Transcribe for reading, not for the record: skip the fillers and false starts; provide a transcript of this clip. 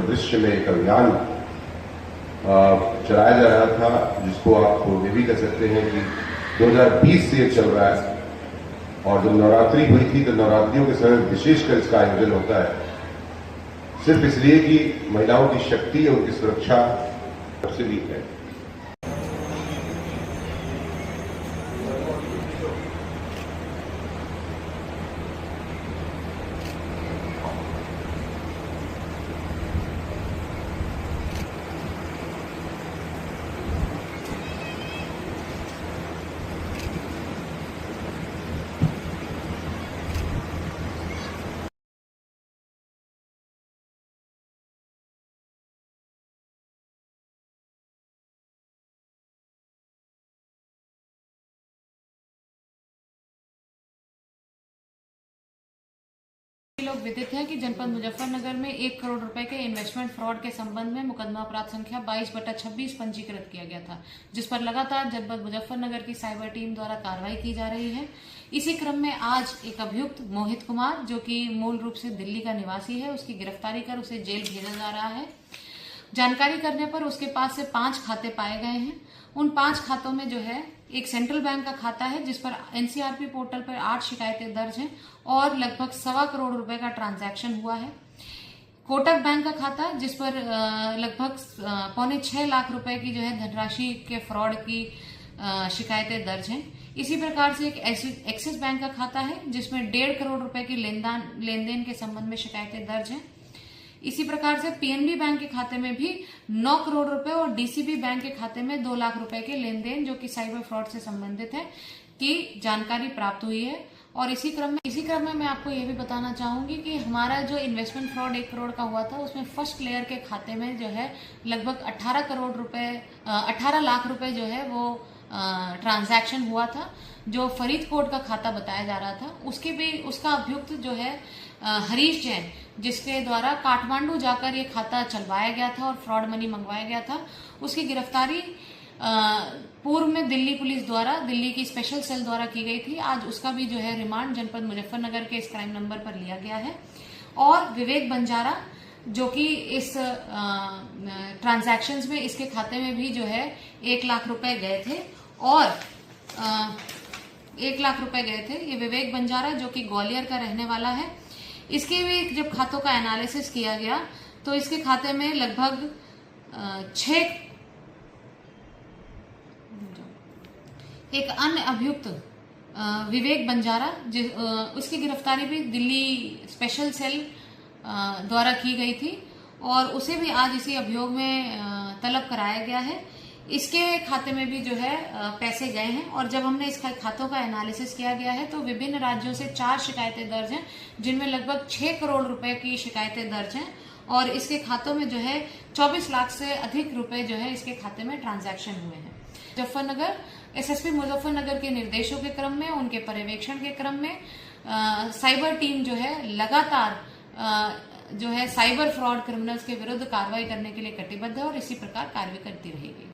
परिदृश्य में एक अभियान चलाया जा रहा था, जिसको आप ये भी कह सकते हैं कि 2020 से चल रहा है। और जब नवरात्रि हुई थी तो नवरात्रियों के समय विशेषकर इसका आयोजन होता है, सिर्फ इसलिए कि महिलाओं की शक्ति और उनकी सुरक्षा सबसे भी है। लोग विदित है कि जनपद मुजफ्फरनगर में 1 करोड़ रुपए के इन्वेस्टमेंट फ्रॉड के संबंध में मुकदमा अपराध संख्या 22/26 पंजीकृत किया गया था, जिस पर लगातार जनपद मुजफ्फरनगर की साइबर टीम द्वारा कार्रवाई की जा रही है। इसी क्रम में आज एक अभियुक्त मोहित कुमार, जो कि मूल रूप से दिल्ली का निवासी है, उसकी गिरफ्तारी कर उसे जेल भेजा जा रहा है। जानकारी करने पर उसके पास से 5 खाते पाए गए हैं। उन 5 खातों में जो है एक सेंट्रल बैंक का खाता है, जिस पर एनसीआरपी पोर्टल पर 8 शिकायतें दर्ज हैं और लगभग 1.25 करोड़ रुपए का ट्रांजैक्शन हुआ है। कोटक बैंक का खाता, जिस पर लगभग 5.25 लाख रुपए की जो है धनराशि के फ्रॉड की शिकायतें दर्ज हैं। इसी प्रकार से एक एक्सिस बैंक का खाता है, जिसमें 1.5 करोड़ रुपए की लेन देन के संबंध में शिकायतें दर्ज हैं। इसी प्रकार से पीएनबी बैंक के खाते में भी 9 करोड़ रुपए और डीसीबी बैंक के खाते में 2 लाख रुपए के लेन देन, जो कि साइबर फ्रॉड से संबंधित है, की जानकारी प्राप्त हुई है। और इसी क्रम में मैं आपको ये भी बताना चाहूंगी कि हमारा जो इन्वेस्टमेंट फ्रॉड 1 करोड़ का हुआ था, उसमें फर्स्ट लेयर के खाते में जो है लगभग 18 लाख रुपए जो है वो ट्रांजैक्शन हुआ था, जो फरीदकोट का खाता बताया जा रहा था। उसका अभियुक्त जो है हरीश जैन, जिसके द्वारा काठमांडू जाकर ये खाता चलवाया गया था और फ्रॉड मनी मंगवाया गया था, उसकी गिरफ्तारी पूर्व में दिल्ली पुलिस द्वारा, दिल्ली की स्पेशल सेल द्वारा की गई थी। आज उसका भी जो है रिमांड जनपद मुजफ्फरनगर के इस क्राइम नंबर पर लिया गया है। और विवेक बंजारा, जो कि इस ट्रांजैक्शंस में इसके खाते में भी जो है 1 लाख रुपए गए थे और 1 लाख रुपए गए थे। ये विवेक बंजारा, जो कि ग्वालियर का रहने वाला है, इसके भी जब खातों का एनालिसिस किया गया तो इसके खाते में लगभग 6 एक अन्य अभियुक्त विवेक बंजारा, उसकी गिरफ्तारी भी दिल्ली स्पेशल सेल द्वारा की गई थी और उसे भी आज इसी अभियोग में तलब कराया गया है। इसके खाते में भी जो है पैसे गए हैं और जब हमने इस खातों का एनालिसिस किया गया है तो विभिन्न राज्यों से 4 शिकायतें दर्ज हैं, जिनमें लगभग 6 करोड़ रुपए की शिकायतें दर्ज हैं और इसके खातों में जो है 24 लाख से अधिक रुपए जो है इसके खाते में ट्रांजैक्शन हुए हैं। मुजफ्फरनगर एसएसपी मुजफ्फरनगर के निर्देशों के क्रम में, उनके पर्यवेक्षण के क्रम में साइबर टीम जो है लगातार जो है साइबर फ्रॉड क्रिमिनल्स के विरुद्ध कार्रवाई करने के लिए कटिबद्ध है और इसी प्रकार कार्रवाई करती रहेगी।